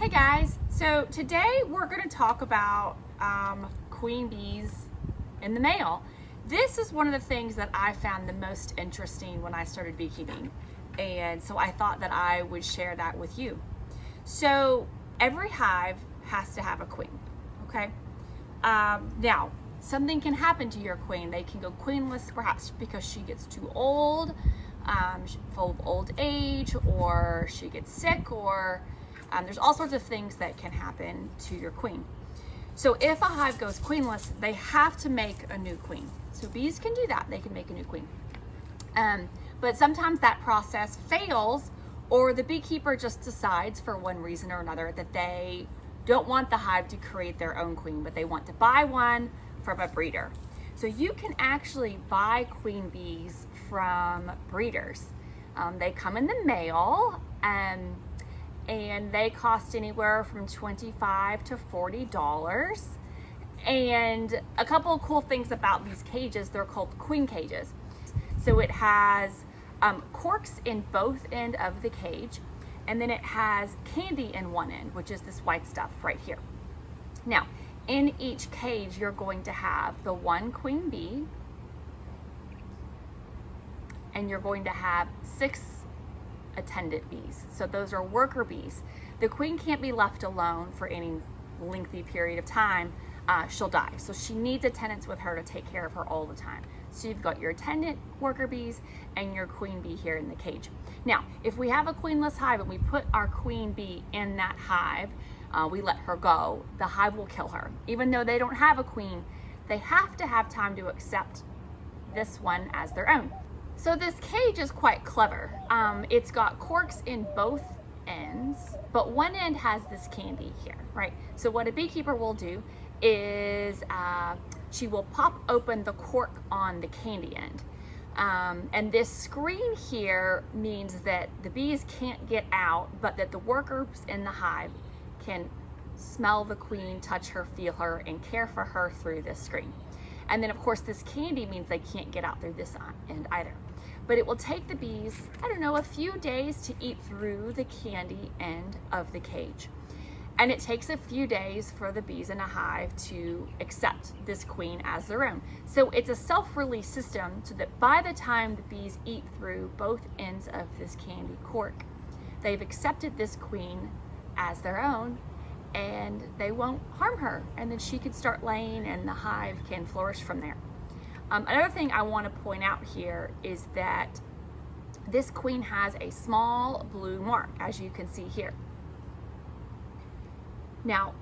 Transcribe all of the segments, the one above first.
Hey guys, so today we're going to talk about queen bees in the mail. This is one of the things that I found the most interesting when I started beekeeping, and so I thought that I would share that with you. So every hive has to have a queen, okay? Now, something can happen to your queen. They can go queenless, perhaps because she gets too old, full of old age, or she gets sick, or there's all sorts of things that can happen to your queen. So if a hive goes queenless, they have to make a new queen. So bees can do that, they can make a new queen. But sometimes that process fails, or the beekeeper just decides for one reason or another that they don't want the hive to create their own queen, but they want to buy one from a breeder. So you can actually buy queen bees from breeders. They come in the mail, and they cost anywhere from $25 to $40. And a couple of cool things about these cages, they're called queen cages. So it has corks in both ends of the cage, and then it has candy in one end, which is this white stuff right here. Now, in each cage, you're going to have the one queen bee, and you're going to have 6 attendant bees. So those are worker bees. The queen can't be left alone for any lengthy period of time. She'll die. So she needs attendants with her to take care of her all the time. So you've got your attendant worker bees and your queen bee here in the cage. Now, if we have a queenless hive and we put our queen bee in that hive, we let her go, the hive will kill her. Even though they don't have a queen, they have to have time to accept this one as their own. So this cage is quite clever. It's got corks in both ends, but one end has this candy here, right? So what a beekeeper will do is she will pop open the cork on the candy end. And this screen here means that the bees can't get out, but that the workers in the hive can smell the queen, touch her, feel her, and care for her through this screen. And then of course this candy means they can't get out through this end either. But it will take the bees, I don't know, a few days to eat through the candy end of the cage. And it takes a few days for the bees in a hive to accept this queen as their own. So it's a self-release system, so that by the time the bees eat through both ends of this candy cork, they've accepted this queen as their own, and they won't harm her. And then she can start laying and the hive can flourish from there. Another thing I want to point out here is that this queen has a small blue mark, as you can see here. Now,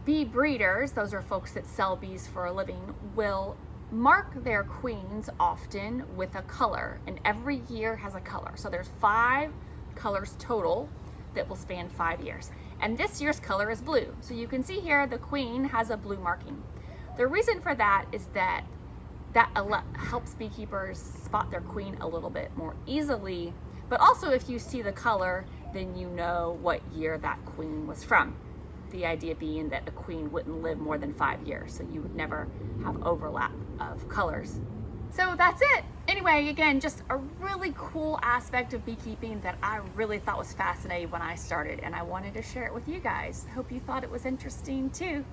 bee breeders, those are folks that sell bees for a living, will mark their queens often with a color, and every year has a color. So there's 5 colors total that will span 5 years. And this year's color is blue. So you can see here the queen has a blue marking. The reason for that is that helps beekeepers spot their queen a little bit more easily, but also if you see the color, then you know what year that queen was from. The idea being that a queen wouldn't live more than 5 years, so you would never have overlap of colors. So that's it. Anyway, again, just a really cool aspect of beekeeping that I really thought was fascinating when I started, and I wanted to share it with you guys. Hope you thought it was interesting too.